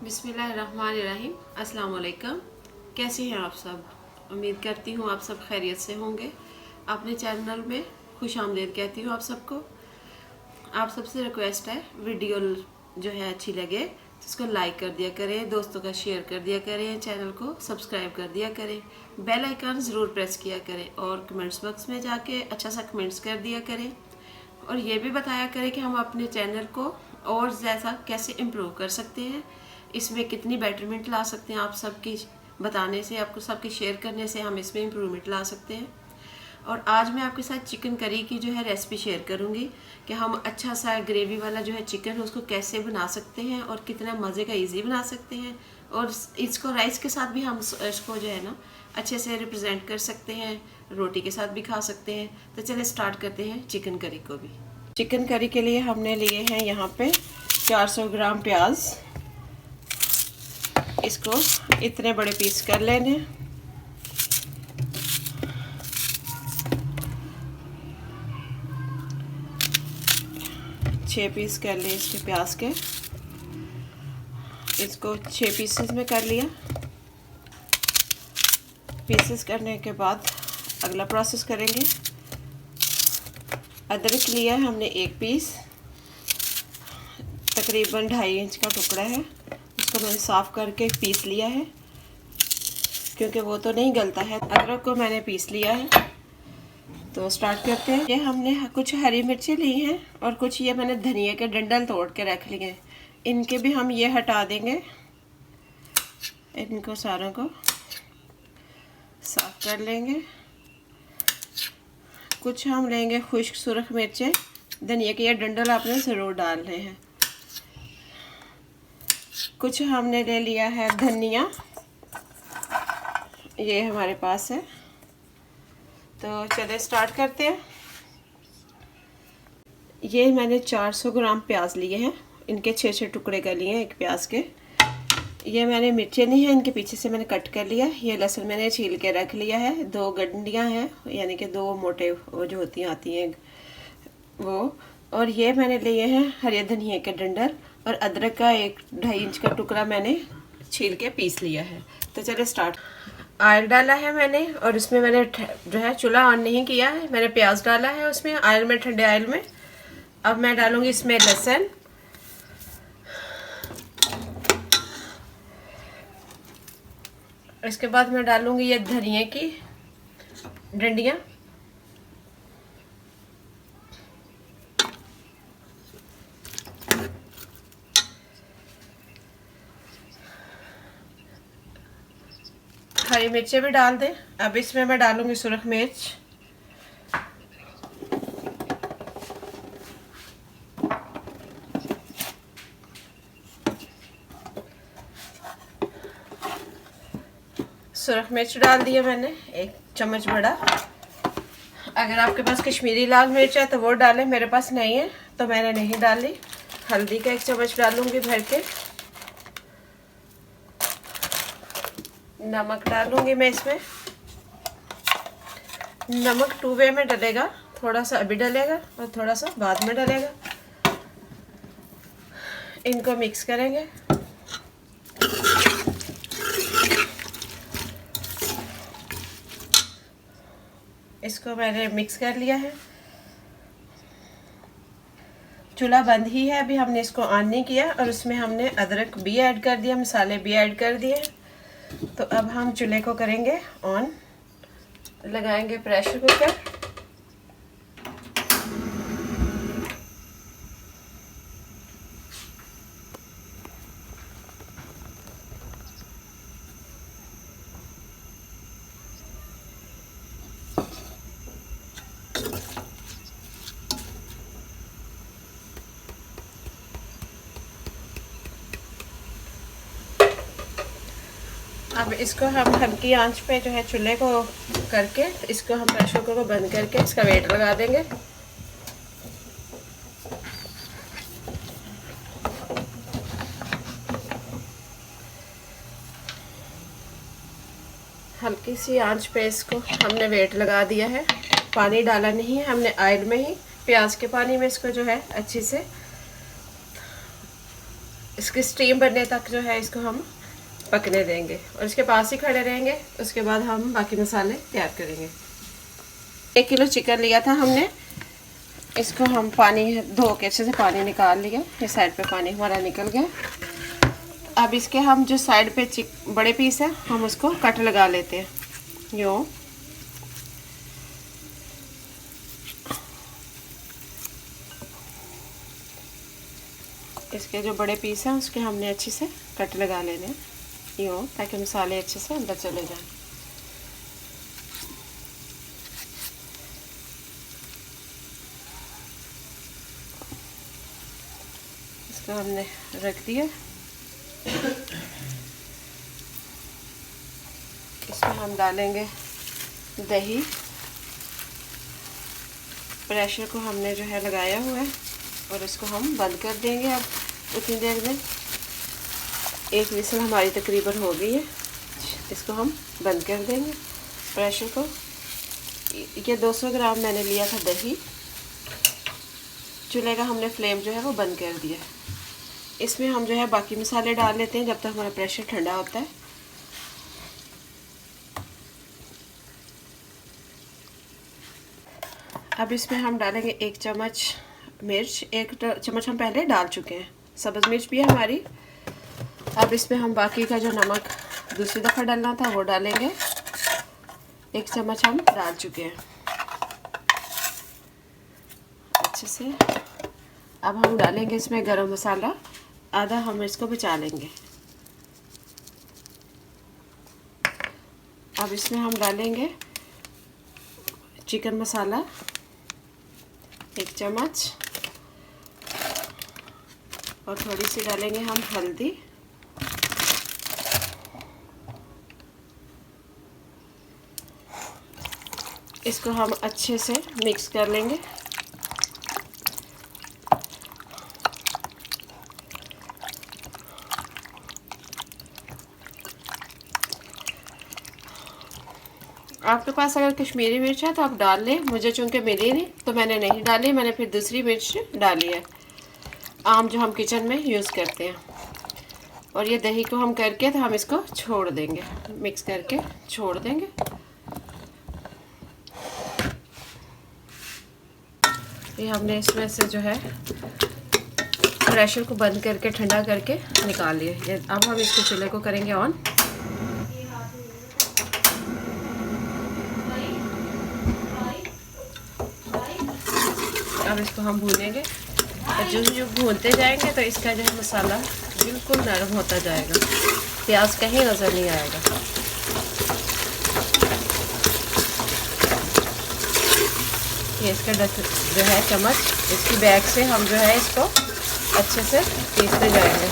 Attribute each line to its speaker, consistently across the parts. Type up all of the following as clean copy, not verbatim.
Speaker 1: बिस्मिल्लाहिर्रहमानिर्रहीम। अस्सलाम वालेकुम। कैसे हैं आप सब? उम्मीद करती हूँ आप सब खैरियत से होंगे। अपने चैनल में खुश आमदीद कहती हूँ आप सबको। आप सबसे रिक्वेस्ट है, वीडियो जो है अच्छी लगे तो उसको लाइक कर दिया करें, दोस्तों का शेयर कर दिया करें, चैनल को सब्सक्राइब कर दिया करें, बेल आइकन ज़रूर प्रेस किया करें और कमेंट्स बॉक्स में जाके अच्छा सा कमेंट्स कर दिया करें। और ये भी बताया करें कि हम अपने चैनल को और ज़्यादा कैसे इम्प्रूव कर सकते हैं, इसमें कितनी बेटरमेंट ला सकते हैं। आप सबकी बताने से, आपको सबकी शेयर करने से हम इसमें इम्प्रूवमेंट ला सकते हैं। और आज मैं आपके साथ चिकन करी की जो है रेसिपी शेयर करूंगी कि हम अच्छा सा ग्रेवी वाला जो है चिकन है उसको कैसे बना सकते हैं और कितना मज़े का इजी बना सकते हैं। और इसको राइस के साथ भी हम इसको जो है ना अच्छे से रिप्रेजेंट कर सकते हैं, रोटी के साथ भी खा सकते हैं। तो चलिए स्टार्ट करते हैं चिकन करी को भी। चिकन करी के लिए हमने लिए हैं यहाँ पे 400 ग्राम प्याज। इसको इतने बड़े पीस कर लेने। 6 पीस कर लिए इसके प्याज के। इसको 6 पीसेस में कर लिया। पीसेस करने के बाद अगला प्रोसेस करेंगे। अदरक लिया है हमने 1 पीस, तकरीबन 2.5 इंच का टुकड़ा है। उसको मैंने साफ़ करके पीस लिया है क्योंकि वो तो नहीं गलता है। अदरक को मैंने पीस लिया है। तो स्टार्ट करते हैं। ये हमने कुछ हरी मिर्ची ली हैं और कुछ ये मैंने धनिया के डंडल तोड़ के रख लिए हैं। इनके भी हम ये हटा देंगे, इनको सारों को साफ कर लेंगे। कुछ हम लेंगे खुश्क सुरख मिर्चें। धनिया के ये डंडल आपने ज़रूर डालने हैं। कुछ हमने ले लिया है धनिया, ये हमारे पास है। तो चलिए स्टार्ट करते हैं। ये मैंने 400 ग्राम प्याज लिए हैं, इनके 6 टुकड़े कर लिए हैं एक प्याज के। ये मैंने मिर्चें नहीं है, इनके पीछे से मैंने कट कर लिया। ये लहसुन मैंने छील के रख लिया है। 2 गंडियां हैं, यानी कि 2 मोटे वो जो आती हैं वो। और ये मैंने लिए हैं हरे धनिया के डंडल और अदरक का 1-2.5 इंच का टुकड़ा मैंने छील के पीस लिया है। तो चलिए स्टार्ट। ऑयल डाला है मैंने और इसमें मैंने जो है चूल्हा ऑन नहीं किया है। मैंने प्याज डाला है उसमें ऑयल में, ठंडे ऑयल में। अब मैं डालूंगी इसमें लहसुन, इसके बाद मैं डालूंगी ये धनिया की डंडियाँ, हरी मिर्चें भी डाल दें। अब इसमें मैं डालूंगी सुरख मिर्च, सुरख मिर्च डाल दिया मैंने 1 चम्मच बड़ा। अगर आपके पास कश्मीरी लाल मिर्च है तो वो डालें, मेरे पास नहीं है तो मैंने नहीं डाली। हल्दी का 1 चम्मच डालूंगी भर के। नमक डालूंगी मैं इसमें। नमक 2 वे में डलेगा, थोड़ा सा अभी डलेगा और थोड़ा सा बाद में डलेगा। इनको मिक्स करेंगे। इसको मैंने मिक्स कर लिया है। चूल्हा बंद ही है, अभी हमने इसको ऑन नहीं किया। और उसमें हमने अदरक भी ऐड कर दिया, मसाले भी ऐड कर दिए। तो अब हम चूल्हे को करेंगे ऑन, लगाएंगे प्रेशर कुकर। अब इसको हम हल्की आंच पे जो है चूल्हे को करके, इसको हम प्रेशर कुकर को बंद करके इसका वेट लगा देंगे। हल्की सी आंच पे इसको हमने वेट लगा दिया है। पानी डाला नहीं है हमने, ऑयल में ही प्याज के पानी में इसको जो है अच्छी से इसकी स्टीम बनने तक जो है इसको हम पकने देंगे और इसके पास ही खड़े रहेंगे। उसके बाद हम बाकी मसाले तैयार करेंगे। 1 किलो चिकन लिया था हमने, इसको हम पानी धो के अच्छे से पानी निकाल लिया। ये साइड पे पानी हमारा निकल गया। अब इसके हम जो साइड पे बड़े पीस है हम उसको कट लगा लेते हैं। यूँ इसके जो बड़े पीस हैं उसके हमने अच्छे से कट लगा लेने हैं यूँ, ताकि मसाले अच्छे से अंदर चले जाएं। इसको हमने रख दिया। इसमें हम डालेंगे दही। प्रेशर को हमने जो है लगाया हुआ है और इसको हम बंद कर देंगे। अब उतनी देर में 1 विसल हमारी तकरीबन हो गई है। इसको हम बंद कर देंगे प्रेशर को। ये 200 ग्राम मैंने लिया था दही। चूल्हे का हमने फ्लेम जो है वो बंद कर दिया। इसमें हम जो है बाकी मसाले डाल लेते हैं जब तक हमारा प्रेशर ठंडा होता है। अब इसमें हम डालेंगे 1 चम्मच मिर्च। 1 चम्मच हम पहले डाल चुके हैं। सब्ज़ मिर्च भी है हमारी। अब इसमें हम बाकी का जो नमक दूसरी दफ़ा डालना था वो डालेंगे। 1 चम्मच हम डाल चुके हैं अच्छे से। अब हम डालेंगे इसमें गरम मसाला, आधा हम इसको बचा लेंगे। अब इसमें हम डालेंगे चिकन मसाला 1 चम्मच और थोड़ी सी डालेंगे हम हल्दी। इसको हम अच्छे से मिक्स कर लेंगे। आपके पास अगर कश्मीरी मिर्च है तो आप डाल लें। मुझे चूँकि मिली नहीं तो मैंने नहीं डाली, मैंने फिर दूसरी मिर्च डाली है, आम जो हम किचन में यूज़ करते हैं। और ये दही को हम करके तो हम इसको छोड़ देंगे, मिक्स करके छोड़ देंगे। ये हमने इसमें से जो है प्रेशर को बंद करके ठंडा करके निकाल लिया। अब हम इसके चूल्हे को करेंगे ऑन। अब इसको हम भूनेंगे और जो भूनते जाएंगे तो इसका जो है मसाला बिल्कुल नरम होता जाएगा, प्याज कहीं नज़र नहीं आएगा। ये इसका जो है चम्मच, इसकी बैग से हम जो है इसको अच्छे से पीसते जाएंगे।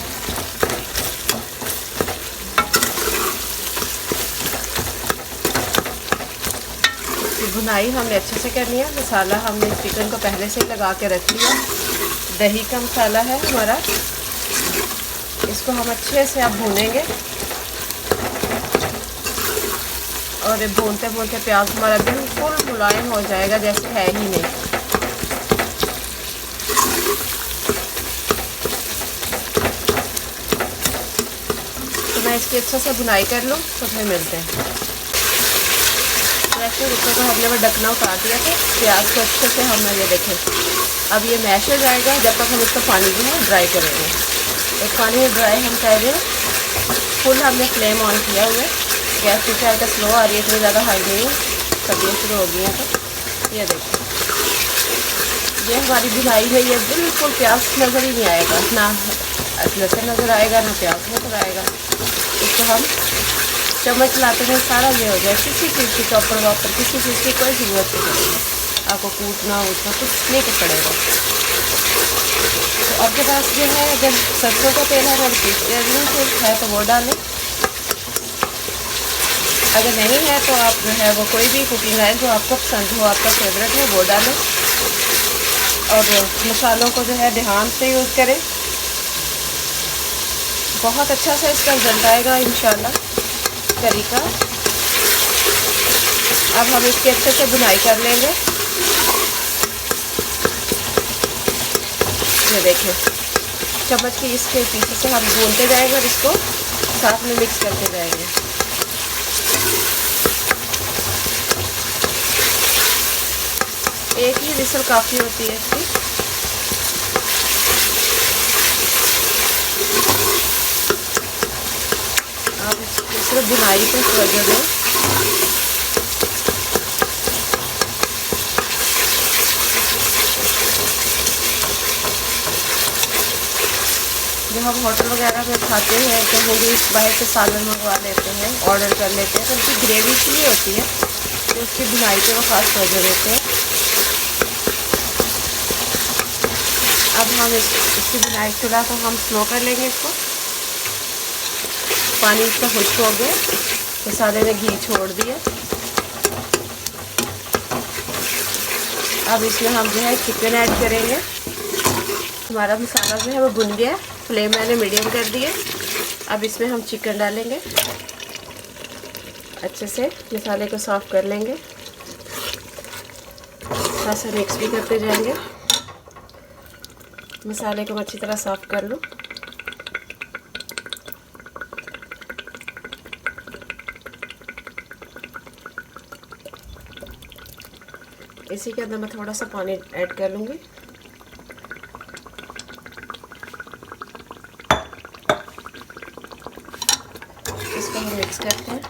Speaker 1: भुनाई हमने अच्छे से करनी है। मसाला हमने चिकन को पहले से लगा के रख लिया। दही का मसाला है हमारा, इसको हम अच्छे से अब भूनेंगे और भूनते भूनते प्याज हमारा बिल्कुल मुलायम हो जाएगा, जैसे है ही नहीं। तो मैं इसकी अच्छे से भुनाई कर लूँ तो फिर मिलते हैं। प्रेशर कुकर को हमने वो ढकना उतार दिया था। प्याज को अच्छे से हम ये देखें, अब ये मैश हो जाएगा जब तक हम इसका पानी जो है ड्राई करेंगे। एक पानी में ड्राई हम कर रहे हैं। फुल हमने फ्लेम ऑन किया हुआ है। गैस पीछे आकर स्लो आ रही है, इतनी ज़्यादा हाई नहीं है, सर्दियाँ शुरू हो गई हैं। तो ये देखो, ये हमारी भुनाई है। ये बिल्कुल प्याज नज़र ही नहीं आएगा, ना लहसुन नज़र आएगा ना प्याज नज़र आएगा। इसको हम चम्मच लाते हैं सारा ये हो जाए। किसी चीज़ की चॉपर वॉपर किसी चीज़ की कोई ज़रूरत नहीं पड़ेगी, आपको कूटना उठना कुछ नहीं कुछ पड़ेगा। तो आपके पास जो है अगर सरसों का तेल है है तो वो डालें, अगर नहीं है तो आप जो है वो कोई भी कुकिंग ऑयल जो आपको पसंद हो, आपका फेवरेट हो, वो डालें। और मसालों को जो है ध्यान से यूज़ करें, बहुत अच्छा सा इसका रिजल्ट आएगा इंशाल्लाह करी का। अब हम इसकी अच्छे से बुनाई कर लेंगे। ये देखें चम्मच के इसके पीछे से हम भूनते जाएंगे और इसको साथ में मिक्स करते जाएंगे। एक ही विसल काफ़ी होती है इसकी। आप सिर्फ बुनाई पर तवज्जो दें। जो हम होटल वगैरह में खाते हैं, कहीं भी बाहर से सालन मंगवा लेते हैं, ऑर्डर कर लेते हैं, तो उनकी ग्रेवी इसलिए होती है तो उसकी बुनाई पे वो खास तवज्जो देते हैं। अब हम इसकी बुनाई चूल्हा को हम स्लो कर लेंगे। इसको पानी इसका खुश्क हो गया, मसाले ने घी छोड़ दिया। अब इसमें हम जो है चिकन ऐड करेंगे। हमारा मसाला जो है वो भुन गया, फ्लेम मैंने मीडियम कर दिया। अब इसमें हम चिकन डालेंगे, अच्छे से मसाले को साफ़ कर लेंगे, थोड़ा सा मिक्स भी करते जाएंगे। मसाले को अच्छी तरह साफ़ कर लूँ। इसी के अंदर मैं थोड़ा सा पानी ऐड कर लूँगी। इसको हम मिक्स करते हैं।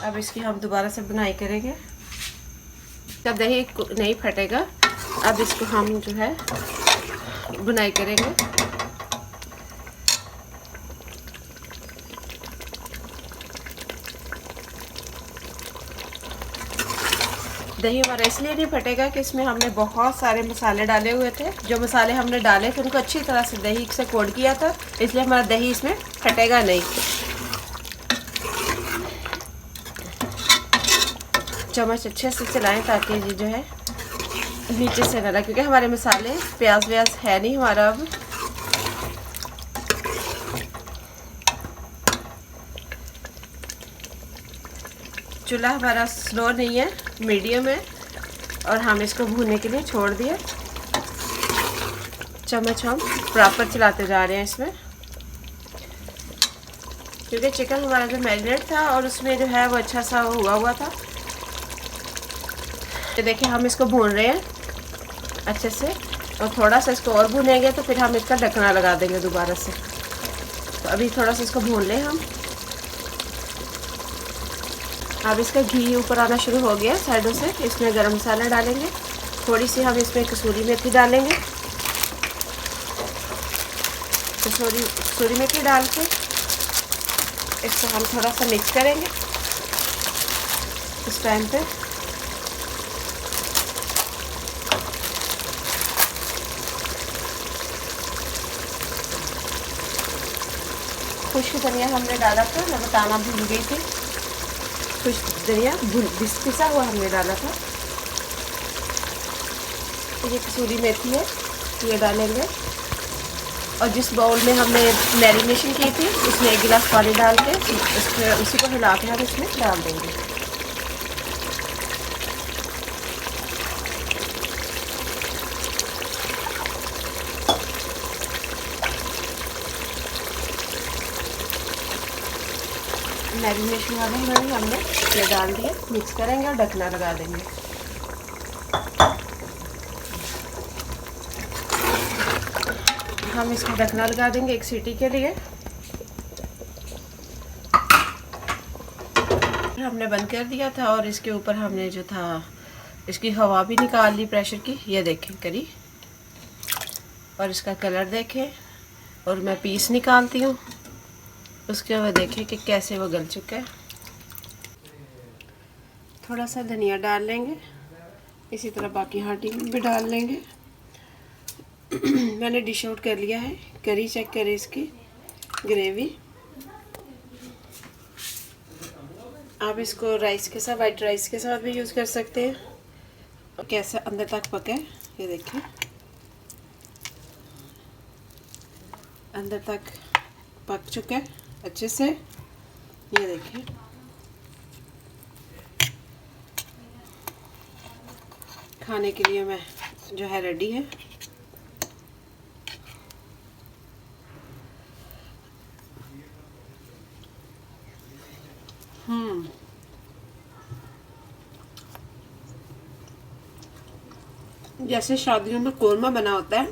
Speaker 1: अब इसकी हम दोबारा से बुनाई करेंगे, तब दही नहीं फटेगा। अब इसको हम जो है बुनाई करेंगे। दही हमारा इसलिए नहीं फटेगा कि इसमें हमने बहुत सारे मसाले डाले हुए थे। जो मसाले हमने डाले थे उनको अच्छी तरह से दही से कोट किया था, इसलिए हमारा दही इसमें फटेगा नहीं। चम्मच अच्छे से चलाएं ताकि ये जो है नीचे से ना लगे, क्योंकि हमारे मसाले प्याज व्याज है नहीं हमारा। अब चूल्हा हमारा स्लो नहीं है, मीडियम है, और हम इसको भूनने के लिए छोड़ दिए। चम्मच हम प्रॉपर चलाते जा रहे हैं इसमें, क्योंकि चिकन हमारा जो मैरिनेट था और उसमें जो है वो अच्छा सा हुआ था। ये देखिए हम इसको भून रहे हैं अच्छे से, और थोड़ा सा इसको और भूनेंगे तो फिर हम इसका ढकना लगा देंगे दोबारा से। तो अभी थोड़ा सा इसको भून लें हम। अब इसका घी ऊपर आना शुरू हो गया साइडों से। इसमें गरम मसाला डालेंगे, थोड़ी सी हम इसमें कसूरी मेथी डालेंगे। कसूरी मेथी डाल के इसको हम थोड़ा सा मिक्स करेंगे इस टाइम पे। खुश्क धनिया हमने डाला था, मैं बताना भूल गई थी। खुश्क धनिया पिसा हुआ हमने डाला था। ये कसूरी मेथी है, ये डालेंगे। और जिस बाउल में हमने मैरिनेशन की थी उसमें 1 गिलास पानी डाल के उसी को हिला के हम इसमें डाल देंगे। मैरिनेशन वाले में हमने ये डाल दिए, मिक्स करेंगे और ढकना लगा देंगे। हम इसको ढकना लगा देंगे 1 सीटी के लिए। हमने बंद कर दिया था और इसके ऊपर हमने जो था इसकी हवा भी निकाल ली प्रेशर की। ये देखें करी, और इसका कलर देखें, और मैं पीस निकालती हूँ। उसके बाद देखें कि कैसे वो गल चुका है। थोड़ा सा धनिया डाल लेंगे, इसी तरह बाकी हांडी में भी डाल लेंगे। मैंने डिश आउट कर लिया है। करी चेक करें इसकी ग्रेवी। आप इसको राइस के साथ, वाइट राइस के साथ भी यूज़ कर सकते हैं। और कैसे अंदर तक पका है ये देखिए, अंदर तक पक चुका है अच्छे से। ये देखिए खाने के लिए मैं जो है रेडी है। जैसे शादियों में कोरमा बना होता है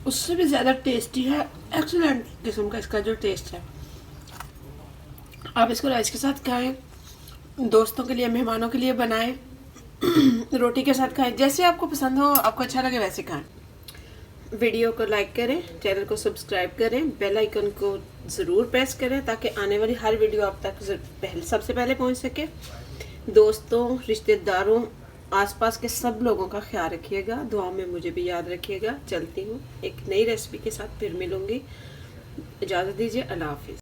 Speaker 1: उससे भी ज़्यादा टेस्टी है। एक्सीलेंट किस्म का इसका जो टेस्ट है। आप इसको राइस के साथ खाएं, दोस्तों के लिए, मेहमानों के लिए बनाएं, रोटी के साथ खाएं, जैसे आपको पसंद हो, आपको अच्छा लगे वैसे खाएं। वीडियो को लाइक करें, चैनल को सब्सक्राइब करें, बेल आइकन को ज़रूर प्रेस करें ताकि आने वाली हर वीडियो आप तक सबसे पहले पहुंच सके। दोस्तों, रिश्तेदारों, आसपास के सब लोगों का ख्याल रखिएगा, दुआ में मुझे भी याद रखिएगा। चलती हूँ, एक नई रेसिपी के साथ फिर मिलूँगी। इजाज़त दीजिए, अल्लाह हाफिज़।